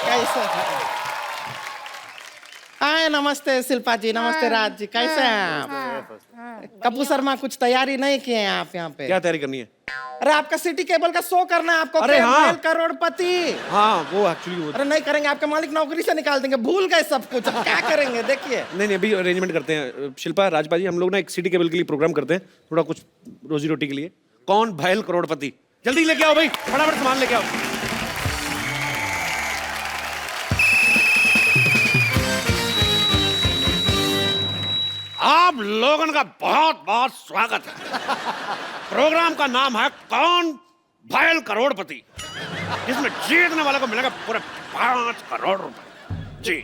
कैसे? हाय, नमस्ते शिल्पा जी, नमस्ते राज जी, कैसे हैं आप? कपूर शर्मा कुछ तैयारी नहीं किए हैं आप यहाँ पे? क्या तैयारी करनी है? अरे आपका सिटी केबल का शो करना है आपको। अरे हाँ, करोड़पति। हाँ वो एक्चुअली अरे नहीं करेंगे, आपके मालिक नौकरी से निकाल देंगे, भूल गए सब कुछ, अब क्या करेंगे देखिए। नहीं अभी अरेंजमेंट करते हैं। शिल्पा, राजपाल जी, हम लोग ना एक सिटी केबल के लिए प्रोग्राम करते हैं, थोड़ा कुछ रोजी रोटी के लिए। कौन भैल करोड़पति? जल्दी लेके आओ भाई, फटाफट सामान लेके आओ। आप लोगों का बहुत बहुत स्वागत है। प्रोग्राम का नाम है कौन भैल करोड़पति, जिसमें जीतने वाले को मिलेगा पूरे 5 करोड़ रुपए। जी।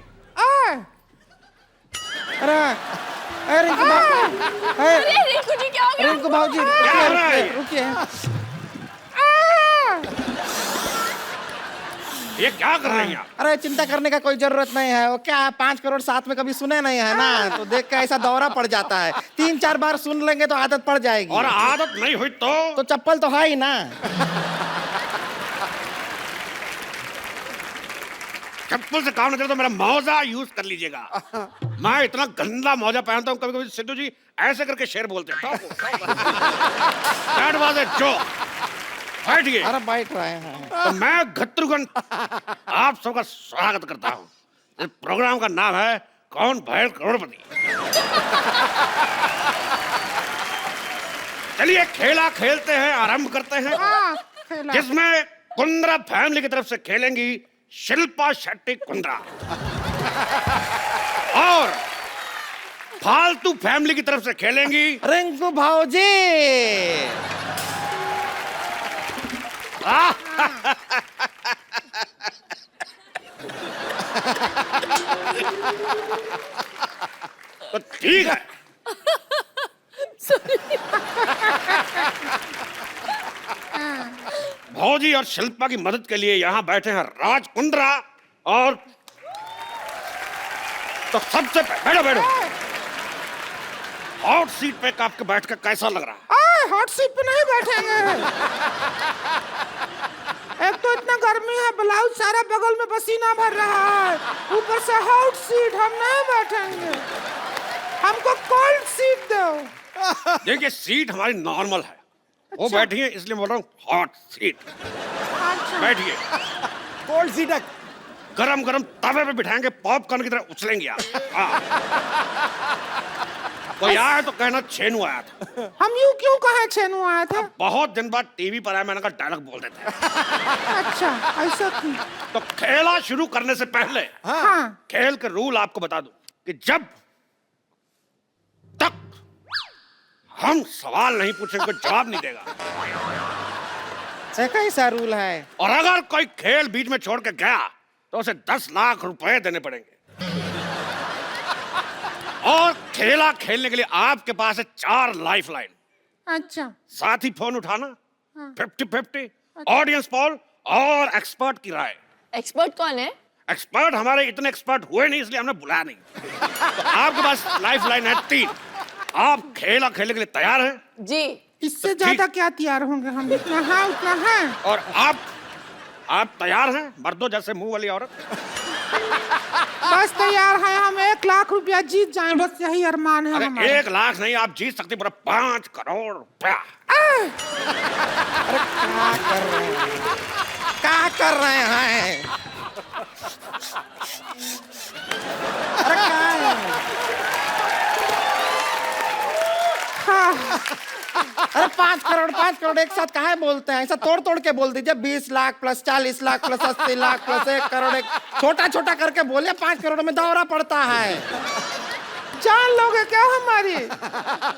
अरे रिंकू जी क्या हो गया? रिंकू भाजी क्या हो रहा है? रुकिए। ये क्या कर रही हैं आप? अरे चिंता करने का कोई जरूरत नहीं है, वो क्या है 5 करोड़ साथ में कभी सुने नहीं है ना, तो देख के ऐसा दौरा पड़ जाता है। 3-4 बार सुन लेंगे तो आदत पड़ जाएगी। और आदत नहीं हुई तो चप्पल तो है ही ना। चप्पल से काम नहीं चलता तो मेरा मौजा यूज कर लीजिएगा। मैं इतना गंदा मौजा पहनता हूँ, कभी कभी सिद्धू जी ऐसे करके शेर बोलते हैं। That was a joke. बैठिए। अरे बैठ रहे हैं। तो मैं घत्रुघन आप सबका स्वागत करता हूँ। इस प्रोग्राम का नाम है कौन भैल करोड़पति। चलिए खेला खेलते हैं, आरंभ करते हैं। जिसमें कुंद्रा फैमिली की तरफ से खेलेंगी शिल्पा शेट्टी कुंद्रा, और फालतू फैमिली की तरफ से खेलेंगी रिंकू भाजी। तो ठीक है। भौजी और शिल्पा की मदद के लिए यहाँ बैठे हैं राज कुंद्रा, और तो सबसे बैठो बैठो। हॉट सीट पे आपके बैठ कर कैसा लग रहा है? हॉट सीट पे नहीं बैठेंगे। एक तो इतना गर्मी है, ब्लाउज सारा बगल में पसीना भर रहा है, ऊपर से हॉट सीट, हम नहीं बैठेंगे। हमको कोल्ड सीट दो। देखिए सीट हमारी नॉर्मल है। वो बैठी है इसलिए बोल रहा हूँ हॉट सीट। अच्छा। बैठिए। कोल्ड सीट गरम गरम तवे पे बिठाएंगे, पॉपकॉर्न की तरह उछलेंगे आप। हाँ। कोई आया तो कहना छेनू आया था। हम यूं क्यों कहे छेनू आया था? बहुत दिन बाद टीवी पर आया, मैंने कहा डायलॉग बोल देते हैं। अच्छा ऐसा क्यों? तो खेला शुरू करने से पहले हाँ। खेल के रूल आपको बता दूं कि जब तक हम सवाल नहीं पूछेंगे कोई जवाब नहीं देगा। कैसा रूल है? और अगर कोई खेल बीच में छोड़ के गया तो उसे 10 लाख रुपए देने पड़ेंगे। और खेला खेलने के लिए आपके पास है 4 लाइफ लाइन। अच्छा। साथ ही फोन उठाना, 50-50, ऑडियंस पोल और एक्सपर्ट की राय। एक्सपर्ट कौन है? एक्सपर्ट हमारे इतने एक्सपर्ट हुए नहीं इसलिए हमने बुलाया नहीं। तो आपके पास लाइफ लाइन है 3। आप खेला खेलने के लिए तैयार हैं? जी। इससे ज्यादा क्या तैयार होंगे हम? इतना है उतना है। और आप तैयार हैं मर्दों जैसे मुंह वाली औरत? बस तैयार है हम। 1 लाख रुपया जीत जाए, बस यही अरमान है अरे हमारा। 1 लाख नहीं, आप जीत सकते पूरा 5 करोड़ रुपया। क्या कर रहे हैं? अरे क्या है? अरे 5 करोड़ एक साथ काहे बोलते हैं? ऐसा तोड़ तोड़ के बोल दीजिए। 20 lakh plus 40 lakh plus 80 lakh plus 1 crore. एक छोटा छोटा करके बोलिए। 5 करोड़ में दौरा पड़ता है। जान लोगे क्या हमारी?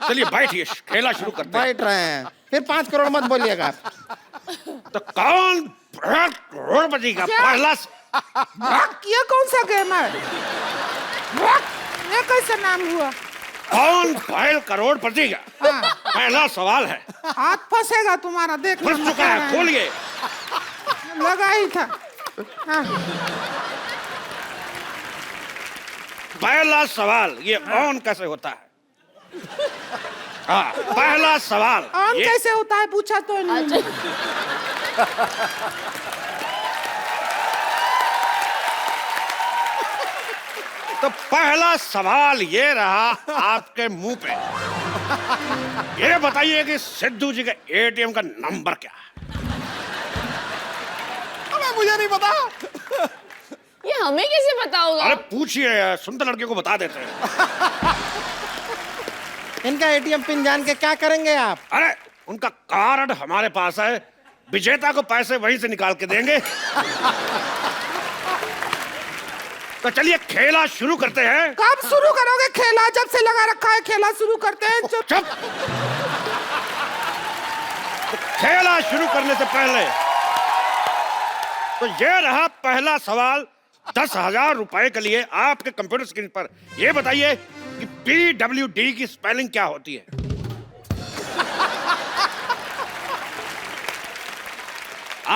चलिए बैठिए, खेला शुरू करते हैं। बैठ रहे हैं, फिर 5 करोड़ मत बोलिएगा। तो कौन करोड़पति का पहला ये कौन सा गेम है? ये कैसा नाम हुआ? कौन भैल करोड़पति का पहला सवाल है। हाथ फंसेगा तुम्हारा, देख। फंस चुका है, खोलिए। लगा ही था। हाँ। पहला सवाल, ये ऑन कैसे होता है? हाँ, पहला सवाल ऑन कैसे होता है पूछा तो नहीं। तो पहला सवाल ये रहा आपके मुंह पे, ये बताइए कि सिद्धू जी के एटीएम का नंबर क्या है? अबे मुझे नहीं पता। ये हमें कैसे पता होगा? अरे पूछिए, सुंदर लड़कियों को बता देते हैं। इनका एटीएम पिन जान के क्या करेंगे आप? अरे उनका कार्ड हमारे पास है, विजेता को पैसे वहीं से निकाल के देंगे। तो चलिए खेला शुरू करते हैं। कब शुरू करोगे खेला? जब से लगा रखा है खेला शुरू करते हैं। चुप। तो खेला शुरू करने से पहले तो ये रहा पहला सवाल 10,000 रुपए के लिए आपके कंप्यूटर स्क्रीन पर। ये बताइए कि PWD की स्पेलिंग क्या होती है?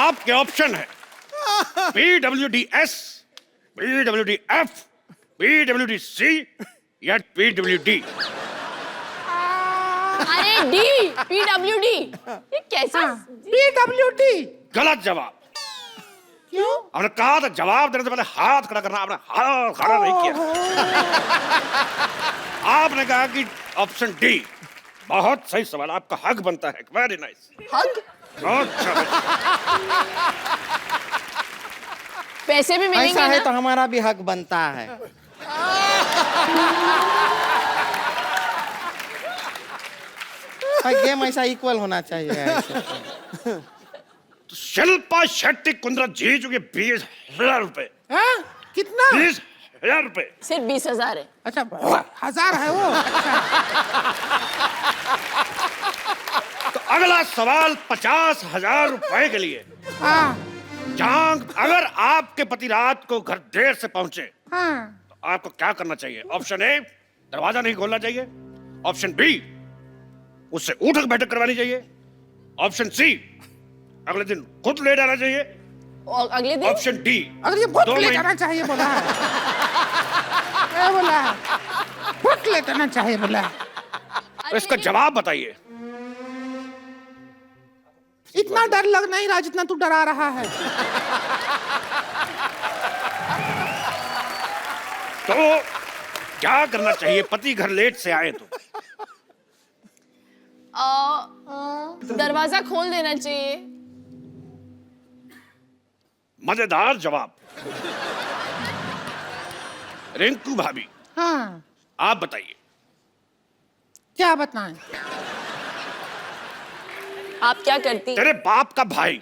आपके ऑप्शन है PWDS, PWDF, PWDC या PWD। अरे डी, PWD। ये कैसा? PWD। गलत जवाब। क्यों? हमने कहा था जवाब देने से पहले हाथ खड़ा करना, आपने हाथ खड़ा नहीं किया। आपने कहा कि ऑप्शन डी। बहुत सही सवाल, आपका हक बनता है। Very nice. हक? बहुत अच्छा। पैसे भी मिलेंगे ऐसा है ना? तो हमारा भी हक बनता है। भाई गेम ऐसा इक्वल होना चाहिए ऐसे। तो शिल्पा शेट्टी कुंद्रा जी चुके 20,000 रुपए। हाँ? कितना? 20,000 रुपए। सिर्फ 20,000 है। अच्छा 1000 है वो। अच्छा। तो अगला सवाल 50,000 रुपए के लिए। हाँ जहां अगर आपके पति रात को घर देर से पहुंचे हाँ। तो आपको क्या करना चाहिए? ऑप्शन ए, दरवाजा नहीं खोलना चाहिए। ऑप्शन बी, उससे उठक बैठक करवानी चाहिए। ऑप्शन सी, अगले दिन खुद ले जाना चाहिए। और अगले दिन? ऑप्शन डी, अगर ये बहुत 2 ले महीने। जाना चाहिए बोला है। क्या बोला है? बहुत ले जाना चाहिए बोला है। तो इसका जवाब बताइए। इतना डर लग नहीं रहा जितना तू डरा रहा है। तो क्या करना चाहिए पति घर लेट से आए तो? दरवाजा खोल देना चाहिए। मजेदार जवाब। रिंकू भाभी, हाँ आप बताइए। क्या बताएं? आप क्या करती? तेरे बाप का भाई।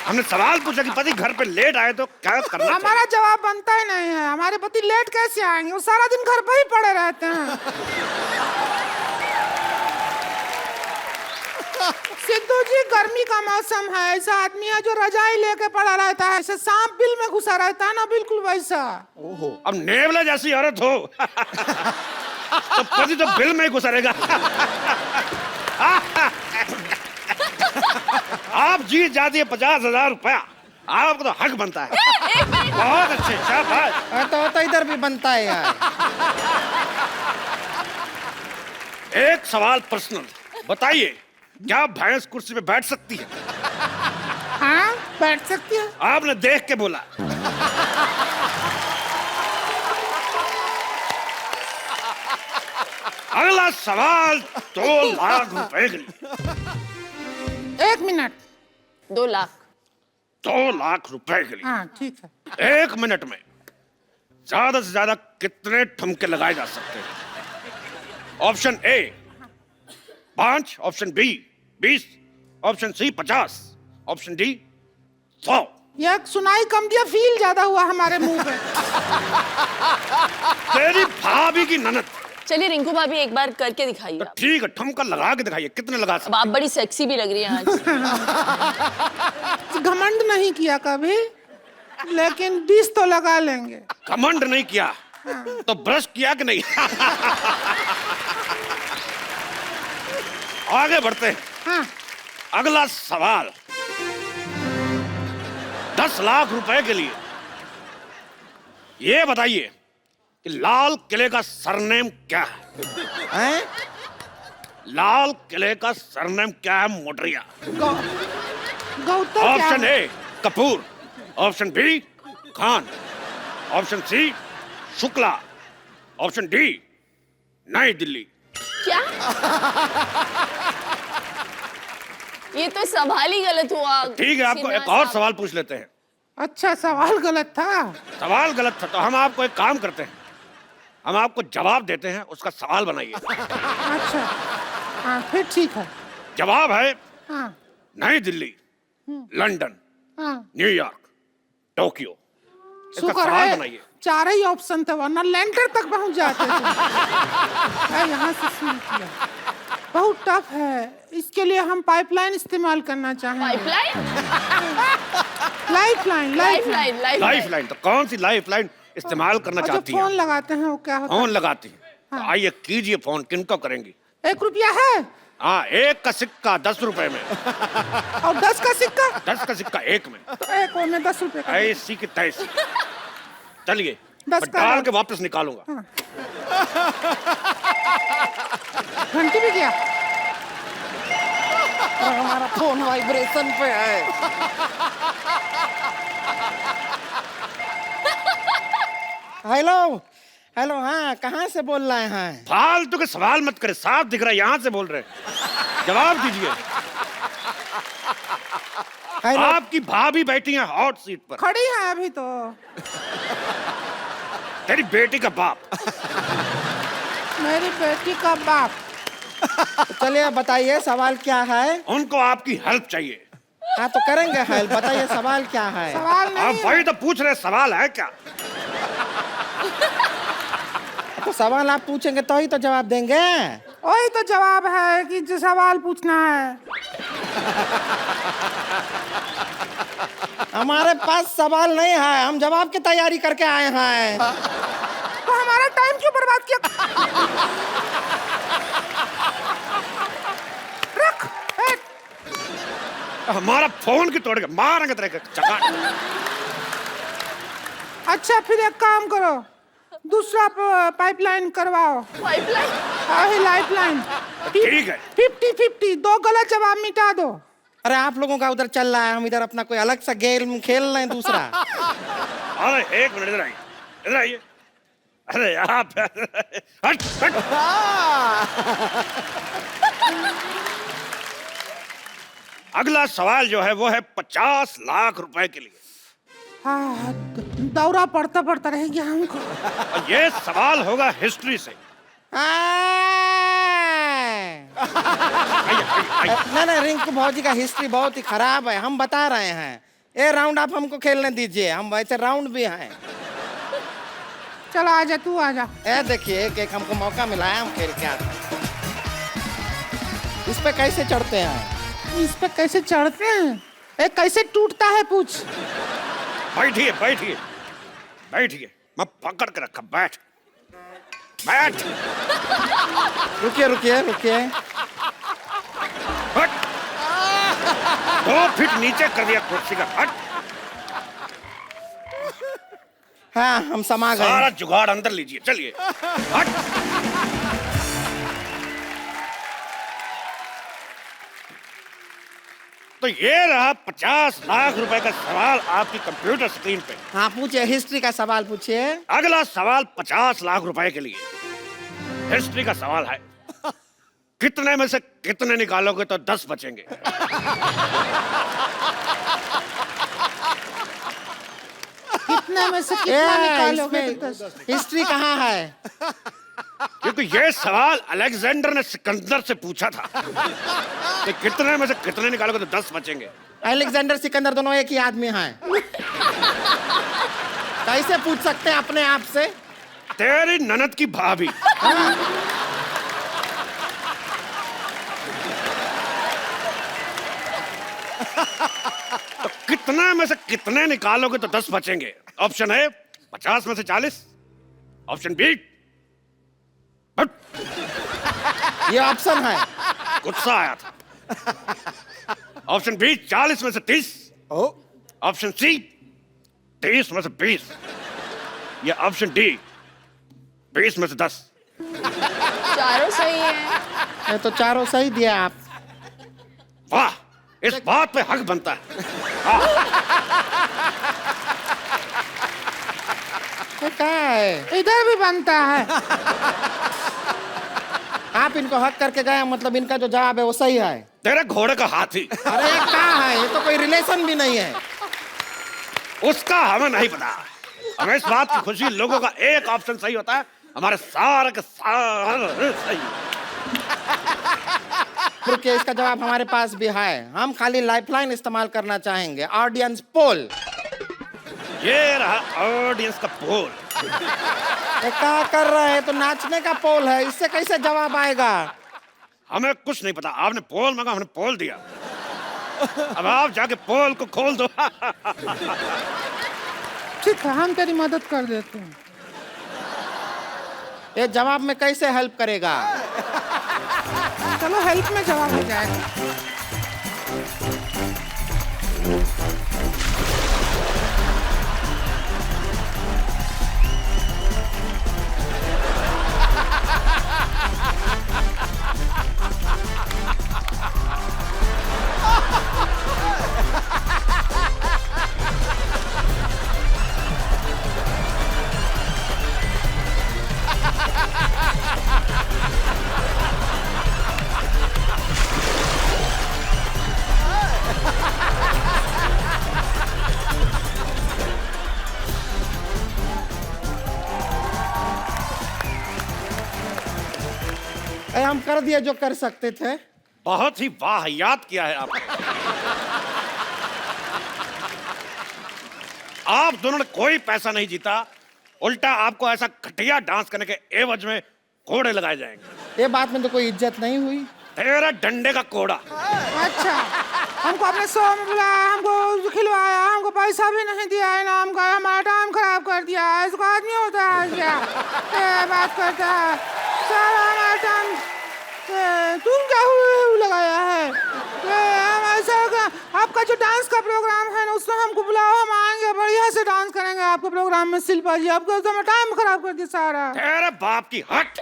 हमने सवाल पूछा कि पति घर पे लेट आए तो क्या करना चाहिए? हमारा जवाब बनता ही नहीं है। हमारे पति लेट कैसे आएंगे? वो सारा दिन घर पे ही पड़े रहते हैं। सिद्धू जी गर्मी का मौसम है, ऐसा आदमी है जो रजाई लेके पड़ा रहता है, ऐसे सांप बिल में घुसा रहता है ना, बिल्कुल वैसा। अब नेवला जैसी औरत हो तो पति तो बिल में ही घुसा रहेगा। आप जीत जाती है 50,000 रुपया। आपको तो हक बनता है। बहुत अच्छे, शाबाश। तो इधर भी बनता है यार। एक सवाल पर्सनल, बताइए क्या भैंस कुर्सी पे बैठ सकती है? हाँ बैठ सकती है। आपने देख के बोला। अगला सवाल 2 लाख रुपए के लिए। 1 मिनट। 2 लाख। 2 लाख रुपए के लिए। हाँ ठीक है। 1 मिनट में ज्यादा से ज्यादा कितने ठुमके लगाए जा सकते हैं? Option A 5, option B 20, option C 50, option D 100। ये सुनाई कम दिया, फील ज्यादा हुआ हमारे मुंह पे। तेरी भाभी की ननद। चलिए रिंकू भाभी एक बार करके दिखाइए तो आप। ठीक है, ठुमका लगा के दिखाइए, कितने लगा अब सकते? आप बड़ी सेक्सी भी लग रही हैं आज। घमंड नहीं किया कभी, लेकिन 20 तो लगा लेंगे। घमंड नहीं किया तो ब्रश किया कि नहीं? आगे बढ़ते हैं। हाँ अगला सवाल 10 लाख रुपए के लिए। ये बताइए कि लाल किले का सरनेम क्या है? हैं? लाल किले का सरनेम क्या है? मोटरिया। Gautam option A Kapoor, option B Khan, option C Shukla, option D New Delhi. क्या? ये तो सवाल ही गलत हुआ। ठीक है, आपको एक और सवाल पूछ लेते हैं। अच्छा, सवाल गलत था। सवाल गलत था तो हम आपको एक काम करते हैं, हम आपको जवाब देते हैं, उसका सवाल बनाइए। अच्छा, हाँ फिर ठीक है। जवाब है हाँ नई दिल्ली, लंदन, हाँ, न्यूयॉर्क, टोक्यो। इसका शुक्र सवाल है बनाइए। चार ही ऑप्शन थे, वरना लैंडर तक पहुंच जाते थे। यहाँ से शुरू किया। बहुत टफ है, इसके लिए हम पाइपलाइन इस्तेमाल करना चाहेंगे। पाइपलाइन? Lifeline, lifeline, lifeline? तो कौन सी लाइफलाइन इस्तेमाल करना और जो चाहती फोन हैं? लगाते हैं वो क्या होता फोन लगाती हैं? तो हाँ। आइए कीजिए फोन। किनको करेंगी? है? 1 रुपया है हाँ, 1 का सिक्का 10 रुपए में, और 10 का सिक्का 10 का सिक्का 1 में, तो एक में 10 रुपए का। ऐसी की तैसी। चलिए 10 मैं का डाल नोट। के वापस निकालूंगा। घंटी भी गया। और हमारा फोन वाइब्रेशन पे है। हेलो हेलो, हाँ कहाँ से बोल रहे हैं? फालतू के सवाल मत करे, साफ दिख रहा है यहाँ से बोल रहे हैं। जवाब दीजिए। हेलो, आपकी भाभी बैठी है हॉट सीट पर, खड़ी है अभी तो। तेरी बेटी का बाप। मेरी बेटी का बाप। चलिए बताइए सवाल क्या है? उनको आपकी हेल्प चाहिए। हाँ तो करेंगे हेल्प, बताइए सवाल क्या है? सवाल नहीं आप वही तो पूछ रहे, सवाल है क्या? तो सवाल आप पूछेंगे तो ही तो जवाब देंगे। वही तो जवाब है कि जो सवाल पूछना है। हमारे पास सवाल नहीं है, हम जवाब की तैयारी करके आए हैं। तो हमारा टाइम क्यों बर्बाद किया? रख, ए, हमारा फोन की तोड़ के मारेंगे तेरे के चका। अच्छा फिर एक काम करो, दूसरा पाइपलाइन करवाओ। पाइपलाइन? लाइफलाइन। ठीक है। 50-50, 2 गलत जवाब मिटा दो। अरे आप लोगों का उधर चल रहा है, हम इधर अपना कोई अलग सा गेम खेल रहे हैं दूसरा। अरे 1 मिनट, इधर आइए, इधर आइए। अरे आप हट हट। अगला सवाल जो है वो है 50 लाख रुपए के लिए। हाँ, दौरा पड़ता पड़ता रह गया हमको। और ये सवाल होगा हिस्ट्री से। आइए। नहीं, रिंकू भौजी का हिस्ट्री बहुत ही खराब है, हम बता रहे हैं। ये राउंड आप हमको खेलने दीजिए, हम वैसे राउंड भी हैं। चलो आजा, तू आजा। ए देखिए, एक हमको मौका मिला है, हम खेल के आते हैं। इस पे कैसे चढ़ते हैं? इस पे कैसे चढ़ते हैं? ए, कैसे टूटता है पूछ। बैठिए बैठिए बैठिए, मैं पकड़ के रखा। बैठ बैठ। रुकिए रुकिए रुकिए। हट। 2 फीट नीचे कर दिया कुर्सी का। हट। हाँ हम समा गए। सारा जुगाड़ अंदर लीजिए, चलिए। हट। तो ये रहा 50 लाख रुपए का सवाल आपकी कंप्यूटर स्क्रीन पे। हाँ पूछिए, हिस्ट्री का सवाल पूछिए। अगला सवाल 50 लाख रुपए के लिए हिस्ट्री का सवाल है। कितने में से कितने निकालोगे तो 10 बचेंगे? कितने में से कितना निकालोगे तो 10? हिस्ट्री कहाँ है? क्योंकि ये सवाल अलेक्जेंडर ने सिकंदर से पूछा था कि कितने में से कितने निकालोगे तो 10 बचेंगे। अलेक्जेंडर सिकंदर दोनों एक ही आदमी हैं। कैसे पूछ सकते हैं अपने आप से? तेरी ननद की भाभी। तो कितने में से कितने निकालोगे तो 10 बचेंगे? ऑप्शन ए 50 में से 40, ऑप्शन बी ये ऑप्शन है। गुस्सा आया था। ऑप्शन बी 40 में से 30, ऑप्शन सी 30 में से 20, या ऑप्शन डी 20 में से 10। चारों सही है। ये तो चारों सही दिया आप। वाह, इस बात पे हक बनता है। ये क्या है? इधर भी बनता है। आप इनको हक करके गए, मतलब इनका जो जवाब है वो सही है। तेरे घोड़े का हाथी। अरे ये क्या है? ये तो कोई रिलेशन भी नहीं है। उसका हमें नहीं पता। हमें इस बात की खुशी, लोगों का एक ऑप्शन सही होता है, हमारे सारे के सारे सही। क्योंकि इसका जवाब हमारे पास भी है। हम खाली लाइफलाइन इस्तेमाल करना चाहेंगे, ऑडियंस पोल। ये रहा ऑडियंस का पोल। ये क्या कर रहे हैं? तो नाचने का पोल है, इससे कैसे जवाब आएगा? हमें कुछ नहीं पता। आपने पोल मांगा, हमने पोल दिया। अब आप जाके पोल को खोल दो। ठीक है, हम तेरी मदद कर देते हैं। ये जवाब में कैसे हेल्प करेगा? चलो हेल्प में जवाब हो जाएगा। हम कर दिए जो कर सकते थे। बहुत ही वाहियात किया है आप। आप दोनों ने कोई पैसा नहीं जीता, उल्टा आपको ऐसा घटिया डांस करने के एवज में कोड़े लगाए जाएंगे। ये बात में तो कोई इज्जत नहीं हुई। तेरा डंडे का कोड़ा। अच्छा, हमको अपने शो में बुलाया, हमको खिलवाया, हमको पैसा भी नहीं दिया है, नाम का हमारा टाइम खराब कर दिया। इसको आदमी होता है क्या? ये बात करता है सारा हमारा टाइम। तुम क्या लगाया है? हम ऐसा आपका जो डांस का प्रोग्राम है ना, उसमें हमको बुलाओ, हम आएंगे, बढ़िया से डांस करेंगे आपके प्रोग्राम में। शिल्पा जी, आपको तो टाइम खराब कर दिया सारा। तेरे बाप की हट।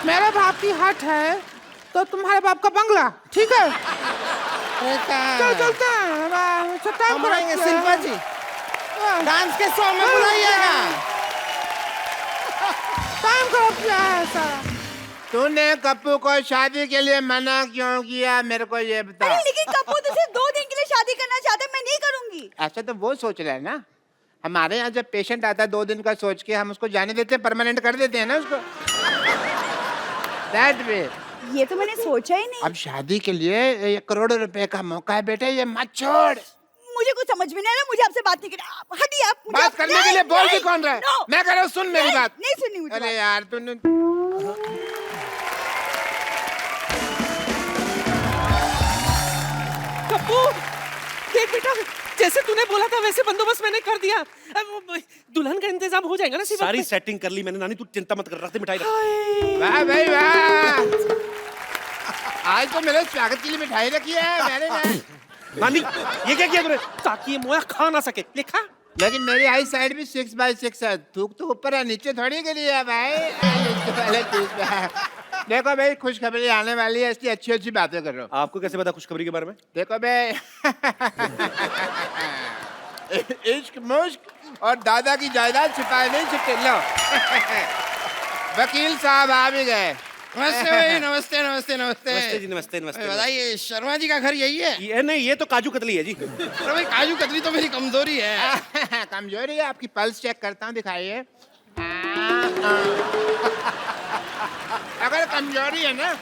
मेरे बाप की हट है तो तुम्हारे बाप का बंगला, ठीक है? चल चलते हैं, हम आएंगे शिल्पा जी, डांस के शो में बुलाइएगा। टाइम खराब किया है सारा। तूने कप्पू को शादी के लिए मना क्यों किया, मेरे को ये बता। अरे लेकिन कप्पू तो सिर्फ 2 दिन के लिए शादी करना चाहते, मैं नहीं करूंगी। ऐसा तो वो सोच रहा है ना। हमारे यहाँ जब पेशेंट आता है 2 दिन का सोच के हम उसको जाने देते हैं, परमानेंट कर देते हैं ना उसको। That way। ये तो मैंने सोचा ही नहीं। अब शादी के लिए 1 करोड़ रुपए का मौका है बेटे, ये मत छोड़। मुझे कुछ समझ में नहीं आ रहा, मुझे आपसे बात नहीं करनी। हटिए आप। बात करने के लिए बोल भी कौन रहा है? मैं कह रहा हूँ, सुन मेरी बात। नहीं सुननी मुझे। अरे यार तूने कप्पू, देख बेटा, जैसे तूने बोला था वैसे बंदोबस्त मैंने कर दिया। अब दुल्हन का इंतजाम हो जाएगा ना? सारी सेटिंग कर ली मैंने नानी, तू चिंता मत कर। रख दे मिठाई रख। वाह भाई वाह, आज तो मेरे स्वागत के लिए मिठाई रखी है मैंने। नानी, ये क्या किया तूने? ताकि ये मोया खा ना सके। लिखा लेकिन मेरी आई साइड भी 6x6 है। थूक तो ऊपर है, नीचे थोड़ी गिरी है भाई। पहले देखो भाई, खुशखबरी आने वाली है, इसकी अच्छी अच्छी बातें कर रहा हूँ। आपको कैसे पता खुशखबरी के बारे में? देखो भाई, इश्क मुश्क और दादा की जायदाद छिपाए नहीं छिपे। लो वकील साहब आ भी गए। नमस्ते भाई, नमस्ते नमस्ते नमस्ते। नमस्ते जी, नमस्ते नमस्ते। बताइए, शर्मा जी का घर यही है? ये नहीं, ये तो काजू कतली है जी। अरे भाई, काजू कतली तो मेरी कमजोरी है। कमजोरी है आपकी? पल्स चेक करता हूँ, दिखाइए। अगर कमजोरी है ना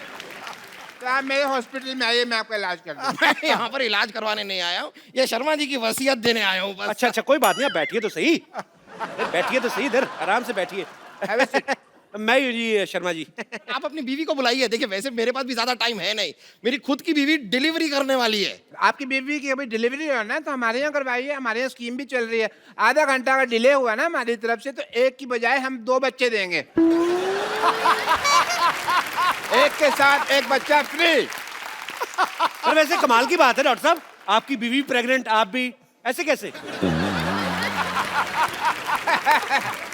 तो आप मेरे हॉस्पिटल में आइए, मैं आपका इलाज कर दूँ। मैं यहाँ पर इलाज करवाने नहीं आया हूँ, ये शर्मा जी की वसीयत देने आया हूँ बस। अच्छा अच्छा, कोई बात नहीं, आप बैठिए तो सही। बैठिए तो सही, इधर आराम से बैठिए। मैं हूँ जी शर्मा जी। आप अपनी बीवी को बुलाइए। देखिए, वैसे मेरे पास भी ज्यादा टाइम है नहीं, मेरी खुद की बीवी डिलीवरी करने वाली है। आपकी बीवी की अभी डिलीवरी हो ना, तो हमारे यहाँ करवाइए। हमारे यहाँ स्कीम भी चल रही है। आधा घंटा का डिले हुआ ना हमारी तरफ से, तो 1 की बजाय हम 2 बच्चे देंगे। एक के साथ 1 बच्चा फ्री। पर वैसे कमाल की बात है डॉक्टर साहब, आपकी बीवी प्रेग्नेंट, आप भी, ऐसे कैसे?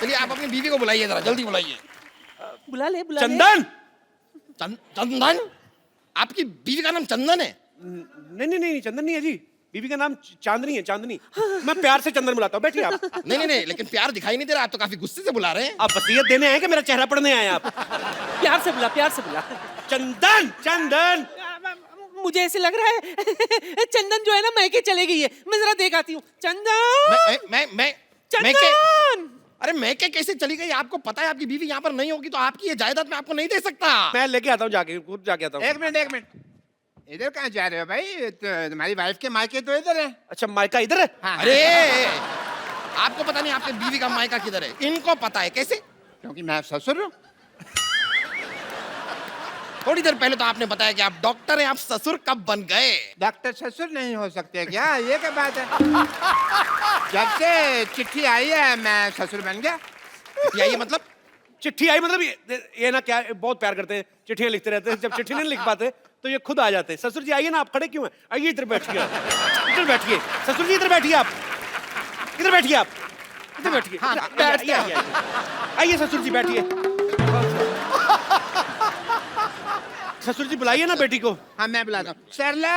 चलिए, आप अपनी बीवी को बुलाइए, जरा जल्दी बुलाइए। बुला ले, बुला ले। चंदन, चंदन? आपकी बीवी का नाम चंदन है? नहीं, चंदन नहीं है जी, बीवी का नाम चांदनी है, चांदनी। मैं प्यार से चंदन बुलाता हूँ, बैठिए आप। नहीं, लेकिन प्यार दिखाई नहीं दे रहा, आप तो काफी गुस्से से बुला रहे हैं। आप वसीयत देने आए कि मेरा चेहरा पढ़ने आए आप? प्यार से बुला, प्यार से बुला। चंदन, चंदन। मुझे ऐसे लग रहा है चंदन जो है ना मैके चले गई है। मैं जरा देख आती हूँ। चंदन, मैं चंदन। अरे मैं क्या कैसे चली गई? आपको पता है आपकी बीवी यहाँ पर नहीं होगी तो आपकी ये जायदाद मैं आपको नहीं दे सकता। मैं लेके आता हूँ, जाके खुद जाके आता हूँ। एक मिनट, इधर कहाँ जा रहे हो भाई? तो तुम्हारी वाइफ के मायके तो इधर है। अच्छा, मायका इधर है? हाँ, अरे आपको पता नहीं आपके बीवी का मायका किधर है? इनको पता है। कैसे? क्योंकि मैं ससुर हूँ। थोड़ी देर पहले तो आपने बताया कि आप डॉक्टर हैं, आप ससुर कब बन गए? डॉक्टर ससुर नहीं हो सकते क्या? ये क्या बात है? जब से चिट्ठी आई है मैं ससुर बन गया। ये मतलब? चिट्ठी आई मतलब ये ना क्या बहुत प्यार करते हैं, चिट्ठियां लिखते रहते हैं। जब चिट्ठी नहीं लिख पाते तो ये खुद आ जाते हैं। ससुर जी आइए ना, आप खड़े क्यों हैं? आइए इधर बैठिए, इधर बैठिए। ससुर जी इधर बैठिए, आप इधर बैठिए, आप इधर बैठिए। आइए ससुर जी बैठिए। ससुर जी बुलाइए ना बेटी को। हाँ मैं बुलाता हूँ। सरला,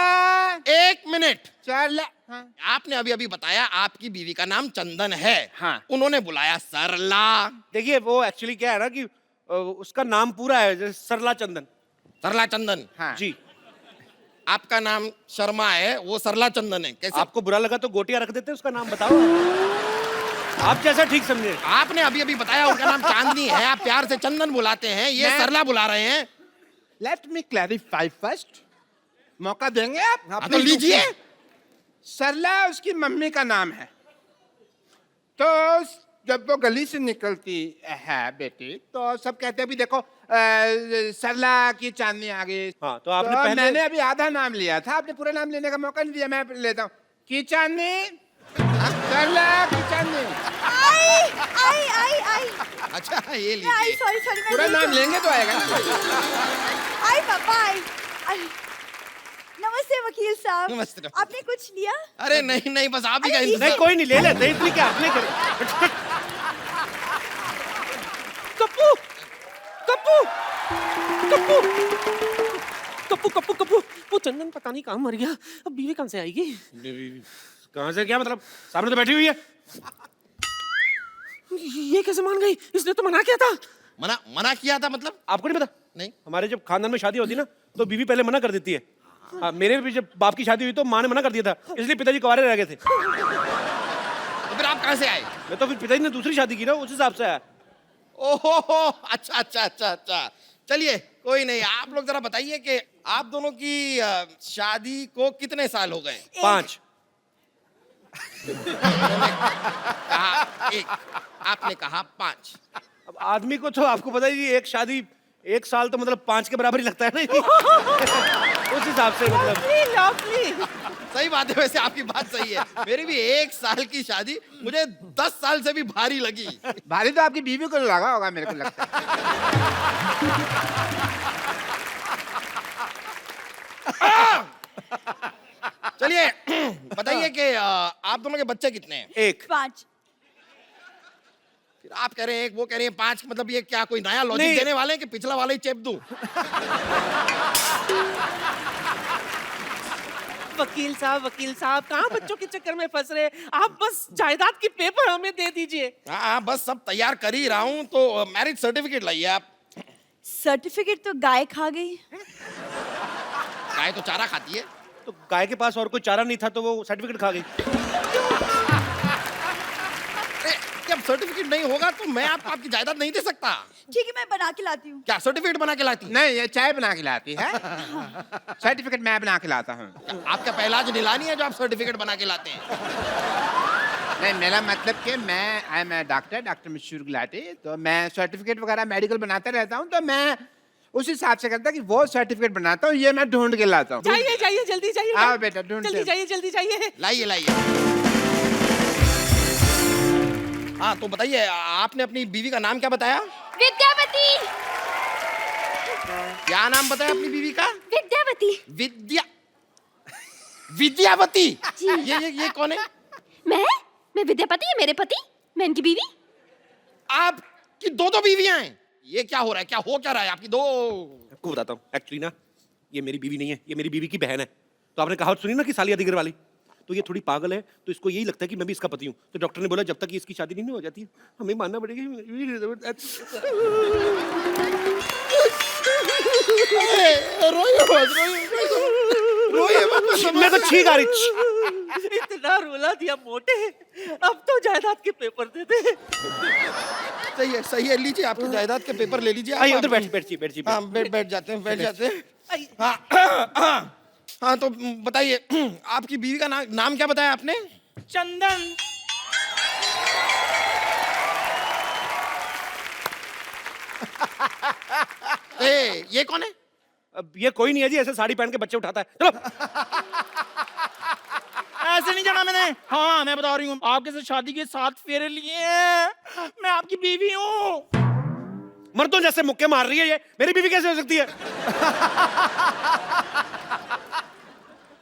1 मिनट। सरला। हाँ। आपने अभी बताया आपकी बीवी का नाम चंदन है। हाँ। उन्होंने बुलाया सरला। देखिए वो एक्चुअली क्या है ना कि उसका नाम पूरा है जैसे सरला चंदन। सरला चंदन? हाँ। जी। आपका नाम शर्मा है, वो सरला चंदन है। कैसे? आपको बुरा लगा तो गोटियां रख देते, उसका नाम बताओ आप जैसा ठीक समझे। आपने अभी बताया उनका नाम चांदनी है, आप प्यार से चंदन बुलाते हैं, ये मैं- सरला बुला रहे हैं। Let me clarify first. मौका देंगे आप? हाँ, तो लीजिए। सरला उसकी मम्मी का नाम है। तो जब वो गली से निकलती है बेटी तो सब कहते हैं भी देखो सरला की चांदनी आ गई। हाँ, तो आपने पहले- मैंने अभी आधा नाम लिया था, आपने पूरा नाम लेने का मौका नहीं दिया। मैं लेता हूँ की चांदनी। सरला की चांदनी। आई अच्छा ये आई लीजिए। सॉरी पूरा नाम लेंगे तो आएगा। आई पापा आई। नमस्ते वकील साहब। नमस्ते। आपने कुछ लिया? अरे नहीं, बस आप ही का अरे, इंतजार। नहीं कोई नहीं, ले लेते इतनी क्या नहीं करे। कप्पू, कप्पू, कप्पू, कप्पू, कप्पू, कप्पू। वो चंदन पता नहीं कहाँ मर गया। अब बीवी कहाँ से आएगी? कहाँ से क्या मतलब? सामने तो बैठी हुई है। ये कैसे मान गई? इसने तो मना किया था। मना किया था मतलब? आपको नहीं पता? नहीं। हमारे जब खानदान में शादी होती है ना तो बीवी पहले मना कर देती है। हाँ, मेरे भी जब बाप की शादी हुई तो माँ ने मना कर दिया था, इसलिए पिताजी कुंवारे रह गए थे। तो फिर आप कहाँ से आए? मैं तो फिर पिताजी ने दूसरी शादी की ना, उस हिसाब से आया। ओहो, अच्छा। चलिए कोई नहीं, आप लोग जरा बताइए कि आप दोनों की शादी को कितने साल हो गए? 5। कहा 1, आपने कहा 5। अब आदमी को तो आपको पता ही, एक शादी 1 साल तो मतलब 5 के बराबर ही लगता है ना। उस हिसाब से मतलब लवली। सही बात है, वैसे आपकी बात सही है। मेरी भी 1 साल की शादी मुझे 10 साल से भी भारी लगी। भारी तो आपकी बीवी को लगा होगा, मेरे को लगता है। चलिए बताइए कि आप दोनों के बच्चे कितने हैं? 1। 5। फिर आप कह रहे हैं 1, वो कह रहे हैं 5, मतलब ये क्या कोई नया लॉजिक नहीं। देने वाले हैं कि पिछला वाला ही चेप दूं? वकील साहब कहाँ बच्चों के चक्कर में फंस रहे? आप बस जायदाद की पेपर हमें दे दीजिए। हाँ, बस सब तैयार कर ही रहा हूँ। तो मैरिज सर्टिफिकेट लाइए आप। सर्टिफिकेट तो गाय खा गई। गाय तो चारा खाती है। तो गाय के पास और कोई चारा नहीं था तो वो सर्टिफिकेट खा गई। जब सर्टिफिकेट नहीं होगा तो मैं आपको आपकी जायदाद नहीं दे सकता। ठीक है, मैं बना के लाती हूँ। क्या सर्टिफिकेट बना के लाती? नहीं, ये चाय बना के लाती है। सर्टिफिकेट मैं बना के लाता हूँ। आपका पहला जो नीलानी है जो आप सर्टिफिकेट बना के लाते हैं? नहीं, मेरा मतलब कि आई एम डॉक्टर मशहूर गुलाटी, तो मैं सर्टिफिकेट वगैरह मेडिकल बनाता रहता हूँ, तो मैं उस हिसाब से करता कि वो सर्टिफिकेट बनाता हूँ, ये मैं ढूंढ के लाता हूँ। जाइए जल्दी जाइए। आओ बेटा, ढूंढते जल्दी जाइए। लाइए। हाँ तो बताइए, आपने अपनी बीवी का नाम क्या बताया? विद्यावती। क्या नाम बताया अपनी बीवी का? विद्यावती। विद्यावती। जी। ये कौन है? मैं विद्यापति है मेरे पति, मैं इनकी बीवी। आपकी 2 बीवियां हैं? ये क्या हो रहा है, क्या हो क्या रहा है आपकी दो? आपको बताता हूँ, एक्चुअली ना ये मेरी बीवी नहीं है, ये मेरी बीवी की बहन है। तो आपने कहावत सुनी ना कि सालिया दिगर वाली, तो ये थोड़ी पागल है, तो इसको यही लगता है कि मैं भी इसका पति हूँ। तो डॉक्टर ने बोला जब तक इसकी शादी नहीं हो जाती हमें मानना पड़ेगा। रोइए मत, रोइए मत। मैं तो छींक आ रही। इतना रुला दिया मोटे, अब तो जायदाद के पेपर दे दे। सही है, लीजिए आपके जायदाद के पेपर ले लीजिए। आइए उधर बैठिए। हाँ, बैठ जाते हैं। हाँ, हाँ, तो बताइए आपकी बीवी का नाम क्या बताया आपने? चंदन। ये कौन है? अब ये कोई नहीं है जी, ऐसे साड़ी पहन के बच्चे उठाता है। चलो। ऐसे नहीं जाना मैंने। हाँ, मैं बता रही हूँ, आपके साथ शादी के 7 फेरे लिए हैं। मैं आपकी बीवी हूँ। मर्दों जैसे मुक्के मार रही है ये, मेरी बीवी कैसे हो सकती है?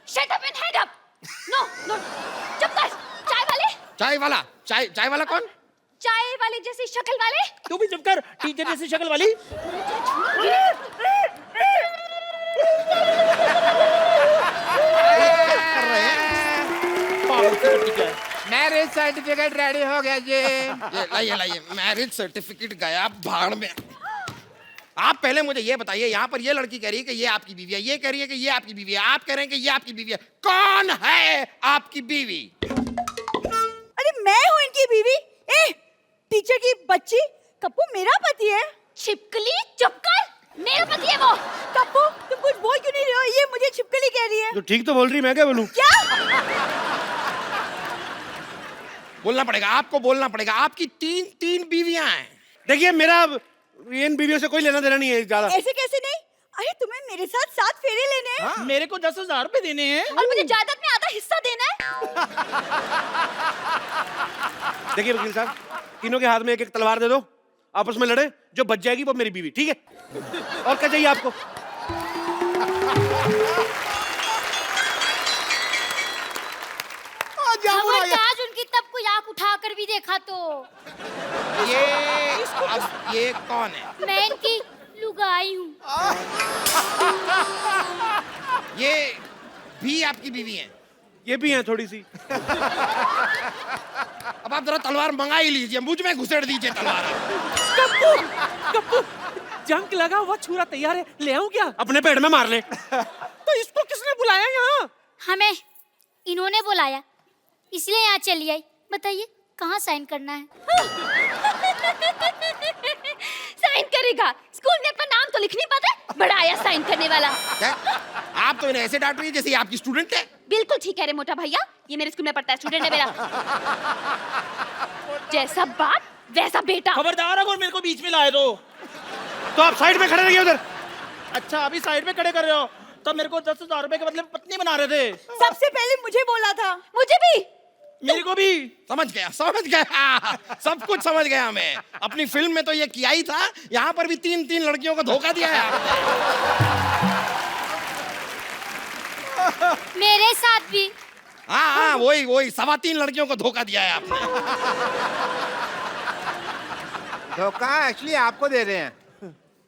Shut up and hang up. No, no. चुप कर। चाय वाला कौन? चाय वाले जैसी शक्ल वाले। तू भी चुप कर, टीचर जैसी शक्ल वाली। मैरिज सर्टिफिकेट रेडी हो गया जी। लाइए मैरिज सर्टिफिकेट गया भाड़ में। आप पहले मुझे ये बताइए, यहाँ पर ये लड़की कह रही है कि ये आपकी बीवी है, ये कह रही है कि ये आपकी बीवी है, आप कह रहे हैं कि ये आपकी बीवी है। कौन है आपकी बीवी? अरे मैं हूँ इनकी बीवी। टीचर की बच्ची, कप्पू मेरा पति है। छिपकली चुप कर। मेरा पति है वो। कप्पू तुम कुछ बोल क्यों नहीं रहे हो? ये मुझे छिपकली कह रही है। तो ठीक तो बोल रही, मैं क्या बोलूं? क्या? बोलना पड़ेगा, आपको बोलना पड़ेगा। आपकी तीन बीवियां हैं। देखिए मेरा इन बीवियों से कोई लेना देना नहीं है ज्यादा। ऐसे कैसे नहीं? अरे तुम्हें मेरे साथ 7 फेरे लेने हैं। हाँ? मेरे को 10,000 रुपए देने हैं। और मुझे जायदाद में आधा हिस्सा देना है। देखिए वकील साहब, तीनों के हाथ में एक तलवार दे दो, आपस में लड़े, जो बच जाएगी वो मेरी बीवी, ठीक है? और क्या चाहिए आपको? खबरदार उनकी तब कोई आंख उठाकर भी देखा तो। ये कौन है? मैं इनकी लुगाई हूँ। ये भी आपकी बीवी हैं? ये भी हैं थोड़ी सी। अब आप जरा तलवार मंगा ही लीजिए, मुझ में घुसेड़ दीजिए तलवार। कप्पू, जंग लगा हुआ छुरा तैयार है, ले आऊं क्या? अपने पेट में मार ले। तो इसको किसने बुलाया यहाँ? हमें इन्होंने बुलाया, इसलिए यहाँ चली आई। बताइए कहाँ साइन करना है? साइन करेगा? स्कूल में अपना नाम तो लिख नहीं पाता, बड़ा आया साइन करने वाला। क्या? आप तो इन्हें ऐसे डांट रही है जैसे ये आपकी स्टूडेंट है। बिल्कुल ठीक है रे मोटा भैया, ये मेरे स्कूल में पढ़ता है, स्टूडेंट है मेरा। जैसा बाप वैसा बेटा। खबरदार अगर मेरे को बीच में लाए तो आप साइड में खड़े रहिए उधर। अच्छा, अभी साइड में खड़े कर रहे हो? तो मेरे को 10,000 रुपए के बदले पत्नी बना रहे थे। सबसे पहले मुझे बोला था। मुझे भी। मेरे को भी। समझ गया सब कुछ समझ गया मैं। अपनी फिल्म में तो ये किया ही था, यहाँ पर भी 3 लड़कियों को धोखा दिया है आपने। मेरे साथ भी। हाँ, वही 3.25 लड़कियों को धोखा दिया है आपने। धोखा एक्चुअली आपको दे रहे हैं।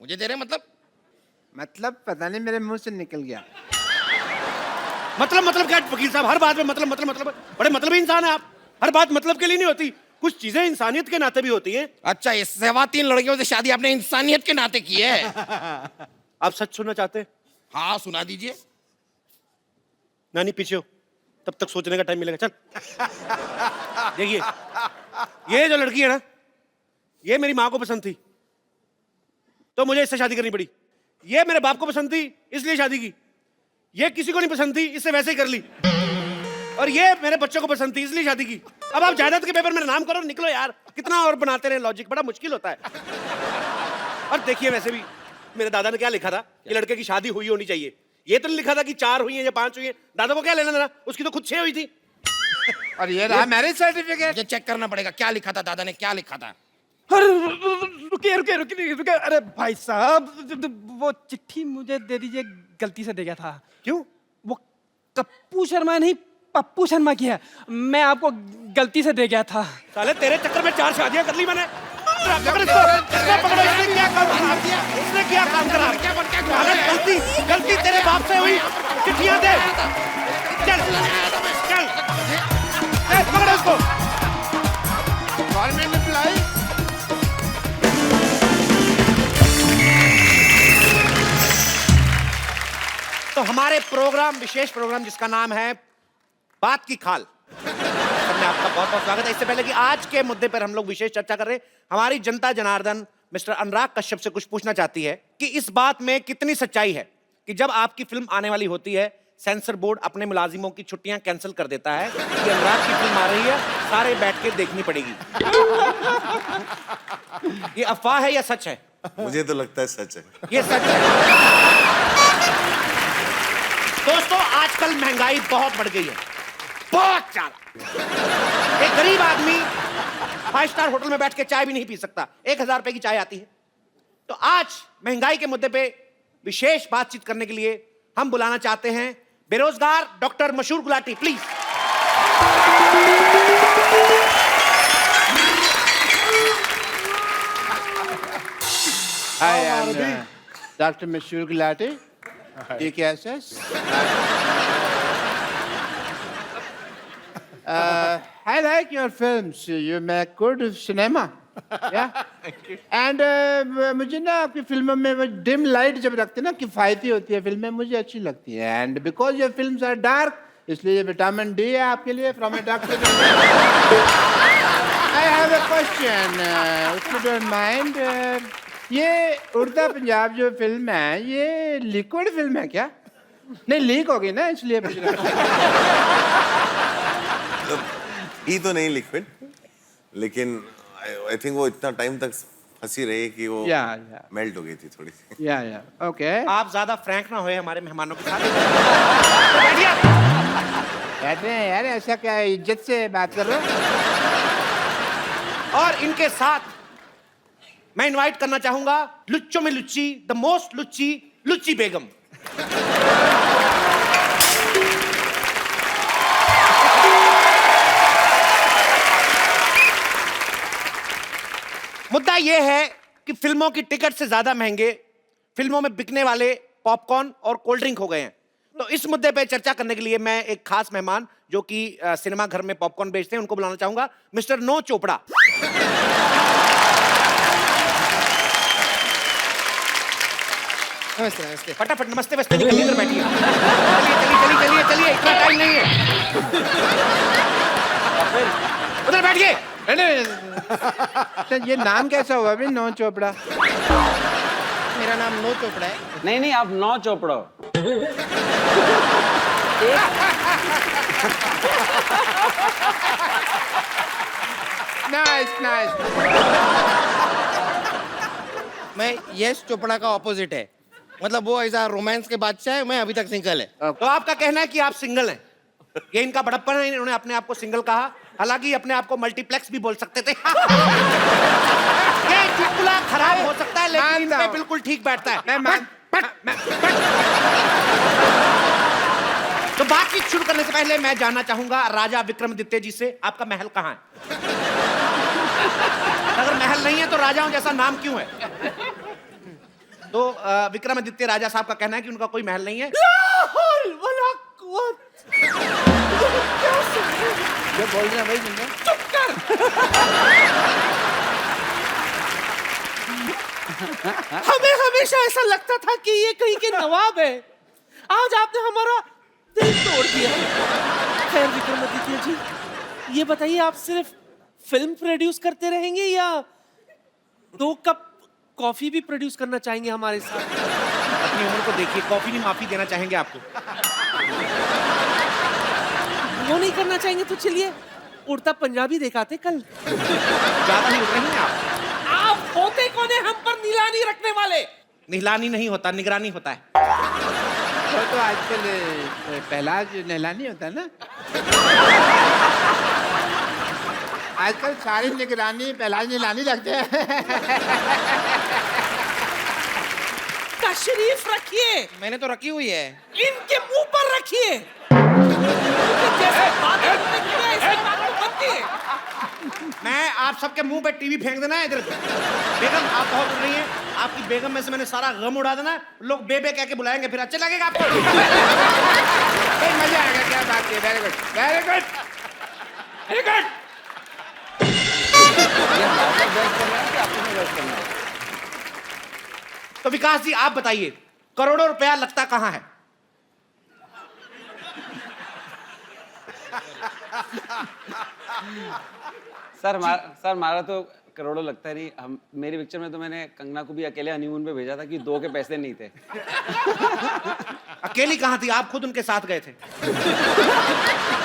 मुझे दे रहे हैं मतलब पता नहीं मेरे मुंह से निकल गया। मतलब क्या वकील साहब, हर बात में मतलब बड़े मतलबी इंसान है आप। हर बात मतलब के लिए नहीं होती, कुछ चीजें इंसानियत के नाते भी होती हैं। अच्छा, ये 3.25 लड़कियों से शादी आपने इंसानियत के नाते की है? आप सच सुनना चाहते हैं? हाँ, सुना दीजिए। नानी पीछे हो, तब तक सोचने का टाइम मिलेगा। चल देखिए, ये जो लड़की है ना, ये मेरी माँ को पसंद थी तो मुझे इससे शादी करनी पड़ी। ये मेरे बाप को पसंद थी इसलिए शादी की। ये किसी को नहीं पसंद थी, इससे वैसे ही कर ली। और ये मेरे बच्चों को पसंद थी इसलिए शादी की। अब आप जायदाद के पेपर मेरा नाम करो, निकलो यार। कितना और बनाते रहे लॉजिक, बड़ा मुश्किल होता है। और देखिए, वैसे भी मेरे दादा ने क्या लिखा था कि लड़के की शादी हुई होनी चाहिए। ये तो नहीं लिखा था कि 4 हुई है या 5 हुई है। दादा को क्या लेना देना, उसकी तो खुद 6 हुई थी। और ये रहा मैरिज सर्टिफिकेट। ये चेक करना पड़ेगा, क्या लिखा था दादा ने, क्या लिखा था। रुकिए। अरे भाई साहब, वो चिट्ठी मुझे दे दीजिए, गलती से दे गया था। क्यों? वो कप्पू शर्मा नहीं, पप्पू शर्मा की है। मैं आपको गलती से दे गया था। साले तेरे चक्कर में 4 शादियां कर ली मैंने। पकड़ इसको, पकड़ो, इसने क्या काम करा? इसने क्या काम करा? अरे गलती तेरे बाप से हुई। चिट्ठियां दे। चल पकड़ो इसको। गवर्नमेंट एम्प्लॉय तो हमारे प्रोग्राम, विशेष प्रोग्राम जिसका नाम है बात की खाल, में आपका बहुत बहुत स्वागत है। इससे पहले कि आज के मुद्दे पर हम लोग विशेष चर्चा कर रहे हैं, हमारी जनता जनार्दन मिस्टर अनुराग कश्यप से कुछ पूछना चाहती है कि इस बात में कितनी सच्चाई है कि जब आपकी फिल्म आने वाली होती है, सेंसर बोर्ड अपने मुलाजिमों की छुट्टियां कैंसिल कर देता है कि अनुराग की फिल्म आ रही है, सारे बैठ के देखनी पड़ेगी। ये अफवाह है या सच है? मुझे तो लगता है सच है। ये सच है। दोस्तों, आजकल महंगाई बहुत बढ़ गई है, बहुत ज्यादा। एक गरीब आदमी 5 स्टार होटल में बैठ के चाय भी नहीं पी सकता, 1000 रुपए की चाय आती है। तो आज महंगाई के मुद्दे पे विशेष बातचीत करने के लिए हम बुलाना चाहते हैं बेरोजगार डॉक्टर मशहूर Gulati, please. Hi, I'm Dr. Mashur Gulati. DKSS. I like your films. You make good cinema. Yeah. And मुझे ना आपकी फिल्मों में वो डिम लाइट जब रखते हैं ना, किफायती होती है फिल्में, मुझे अच्छी लगती है। And because your films are dark, इसलिए ये विटामिन डी है आपके लिए from a doctor. I have a question, if you don't mind. ये उड़ता पंजाब जो फिल्म है, ये लिक्विड फिल्म है क्या? नहीं, लीक हो गई ना, इसलिए पूछ रहा हूं। ही तो नहीं लिक्विड, लेकिन आई थिंक वो इतना टाइम तक फंसी रही कि वो मेल्ट हो गई थी थोड़ी सी। या ओके। आप ज्यादा फ्रैंक ना होए हमारे मेहमानों के साथ। बैठे हैं यार, ऐसा क्या है, इज्जत से बात कर रहे हो। और इनके साथ मैं इनवाइट करना चाहूंगा लुच्चों में लुच्ची, द मोस्ट लुच्ची, लुच्ची बेगम। मुद्दा यह है कि फिल्मों की टिकट से ज्यादा महंगे फिल्मों में बिकने वाले पॉपकॉर्न और कोल्ड ड्रिंक हो गए हैं। तो इस मुद्दे पे चर्चा करने के लिए मैं एक खास मेहमान जो कि सिनेमा घर में पॉपकॉर्न बेचते हैं, उनको बुलाना चाहूंगा, मिस्टर नो चोपड़ा। नमस्ते नमस्ते। फटाफट नमस्ते वस्ते निकल कर बैठिए। चलिए, इतना टाइम नहीं है। उधर बैठिए। ये नाम कैसा हुआ अभी, नो चोपड़ा? मेरा नाम नो चोपड़ा है। नहीं, आप 9 चोपड़ा। नाइस। मैं यश चोपड़ा का ऑपोजिट है, मतलब वो ऐसा रोमांस के बादशाह है, मैं अभी तक सिंगल है। तो आपका कहना है कि आप सिंगल हैं, ये इनका बड़प्पन है, इन्होंने अपने आप को सिंगल कहा, हालांकि अपने आप को मल्टीप्लेक्स भी बोल सकते थे। ये चुटकुला खराब हो सकता है, लेकिन इन पे बिल्कुल ठीक बैठता है। तो बातचीत शुरू करने से पहले मैं जानना चाहूंगा राजा विक्रमादित्य जी से, आपका महल कहाँ है? अगर महल नहीं है तो राजाओं जैसा नाम क्यों है? तो विक्रमादित्य राजा साहब का कहना है कि उनका कोई महल नहीं है। जो बोल रहे हैं भाई, सुन रहे? चुप कर। हमें हमेशा ऐसा लगता था कि ये कहीं के नवाब है, आज आपने हमारा दिल तोड़ दिया। खैर विक्रमादित्य जी, ये बताइए, आप सिर्फ फिल्म प्रोड्यूस करते रहेंगे या 2 कप कॉफी भी प्रोड्यूस करना चाहेंगे हमारे साथ? अपनी उम्र को देखिए, कॉफी नहीं माफी देना चाहेंगे आपको? वो नहीं करना चाहेंगे तो चलिए उड़ता पंजाबी दिखाते कल। ज्यादा नहीं उड़ रही हैं आप होते कौन है हम पर नीलानी रखने वाले? निहलानी नहीं होता, निगरानी होता है। तो आजकल पहला जो नहलानी होता है ना, आजकल सारी निगरानी पहला नहलानी रखते हैं। तशरीफ रखिए। मैंने तो रखी हुई है। इनके मुंह पर रखिए। जैसे बात करने के लिए ऐसे बात तो बनती है। मैं आप सबके मुंह पे टीवी फेंक देना है इधर। बेगम आप बहुत उड़ रही हैं, आपकी बेगम में से मैंने सारा गम उड़ा देना, लोग बेबे कह के बुलाएंगे, फिर अच्छा लगेगा आपको। मजा आएगा, क्या बात है, very good very good very good. तो विकास जी आप बताइए, करोड़ों रुपया लगता कहाँ है? सर हमारा तो करोड़ों लगता नहीं। हम मेरी पिक्चर में तो मैंने कंगना को भी अकेले हनीमून पे भेजा था कि 2 के पैसे नहीं थे। अकेली कहाँ थी, आप खुद उनके साथ गए थे। जो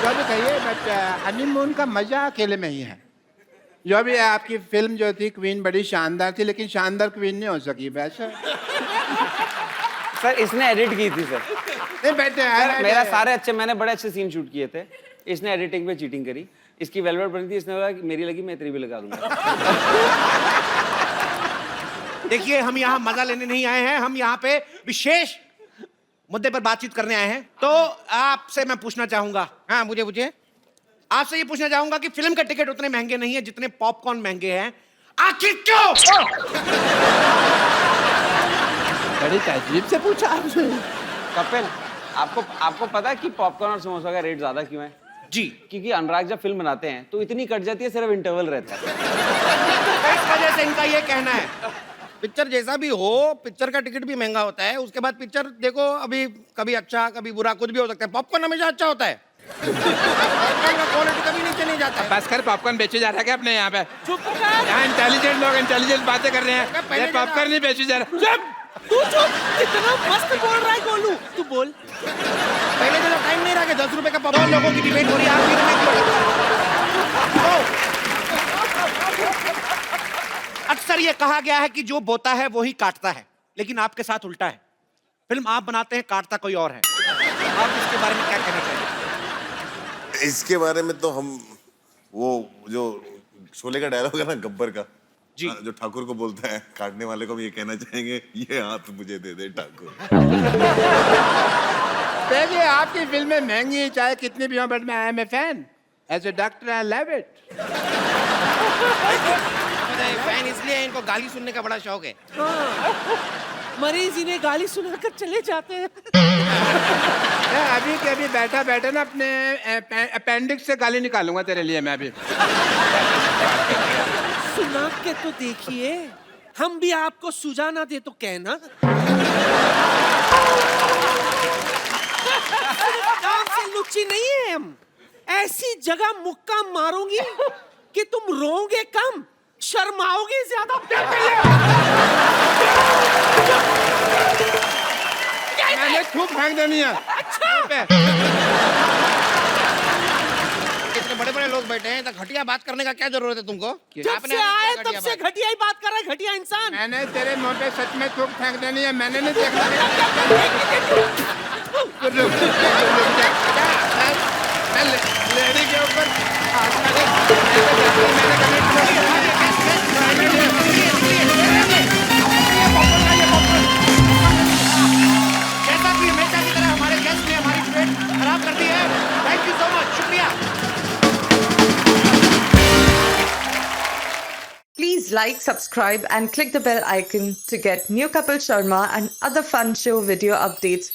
भी कहिए, बट हनीमून का मजा अकेले में ही है। जो भी आपकी फिल्म जो थी क्वीन बड़ी शानदार थी, लेकिन शानदार क्वीन नहीं हो सकी वैसे। सर इसने एडिट की थी सर। नहीं बेटे, मेरा सारे अच्छे, मैंने बड़े अच्छे सीन शूट किए थे, इसने एडिटिंग पे चीटिंग करी। इसकी वेलवेट बनी थी, इसने बोला कि मेरी लगी मैं तेरी भी लगा दूंगा। देखिए हम यहाँ मजा लेने नहीं आए हैं, हम यहाँ पे विशेष मुद्दे पर बातचीत करने आए हैं। तो आपसे मैं पूछना चाहूंगा, हाँ मुझे आपसे ये पूछना चाहूंगा कि फिल्म के टिकट उतने महंगे नहीं है जितने पॉपकॉर्न महंगे हैं, आखिर क्यों? बड़ी तहजीब से पूछा आपने। कपिल आपको पता है कि पॉपकॉर्न और समोसा का रेट ज्यादा क्यों है? जी, क्योंकि अनुराग जब फिल्म बनाते हैं तो इतनी कट जाती है, सिर्फ इंटरवल रहता है। इस वजह से इनका ये कहना है। पिक्चर जैसा भी हो, पिक्चर का टिकट भी महंगा होता है। उसके बाद पिक्चर देखो, अभी कभी अच्छा कभी बुरा कुछ भी हो सकता है। पॉपकॉर्न हमेशा अच्छा होता है। पॉपकॉर्न का क्वालिटी कभी नीचे नहीं जाता है। बस कर, पॉपकॉर्न बेचे जा रहा है क्या अपने यहाँ पे? चुप कर, यहाँ इंटेलिजेंट लोग इंटेलिजेंट बातें कर रहे हैं। पॉपकॉर्न नहीं बेचे जा रहा। चुप तू चुप, कितना मस्त बोल रहा है गोलू, तू बोल। पहले तो टाइम नहीं रहा कि 10 रुपए का दो पॉपकॉर्न। लोगों की डिबेट हो रही है, आप बीच में क्यों? अक्सर ये कहा गया है कि जो बोता है वो ही काटता है, लेकिन आपके साथ उल्टा है। फिल्म आप बनाते हैं, काटता कोई और है। आप इसके बारे में क्या कहना चाहेंगे? इसके बारे में तो हम वो जो शोले का डायलॉग है ना गब्बर का जी, जो ठाकुर को बोलता है, काटने वाले को भी ये कहना चाहेंगे, ये हाथ मुझे दे दे ठाकुर। देखिए आपकी फिल्में महंगी है चाहे कितनी भी हो, बट मैं I am a fan. As a doctor I love it. Fan इसलिए इनको गाली सुनने का बड़ा शौक है। मरीज इन्हें गाली सुनाकर चले जाते हैं। अभी के अभी बैठा बैठा ना अपने अपेंडिक्स से गाली निकालूंगा तेरे लिए मैं अभी। सुना के तो देखिए, हम भी आपको सुझाना दे तो कहना। काम से लुच्ची नहीं है हम, ऐसी जगह मुक्का मारूंगी कि तुम रोओगे कम, शर्माओगे ज्यादा। मैंने खूब फेंक देनी है। अच्छा, इतने बड़े बड़े लोग बैठे हैं, तो घटिया बात करने का क्या जरूरत है तुमको? जब से आए तब से घटिया ही बात कर रहा है, घटिया इंसान। मैंने तेरे मुंह पे सच में थूक फेंक देनी है, मैंने नहीं देखना। लेडी के ऊपर जैसा कि हमेशा की तरह हमारे गेस्ट ने हमारी डिबेट खराब कर दी है। थैंक यू सो मच, शुक्रिया। Please like, subscribe and click the bell icon to get new Kapil Sharma and other fun show video updates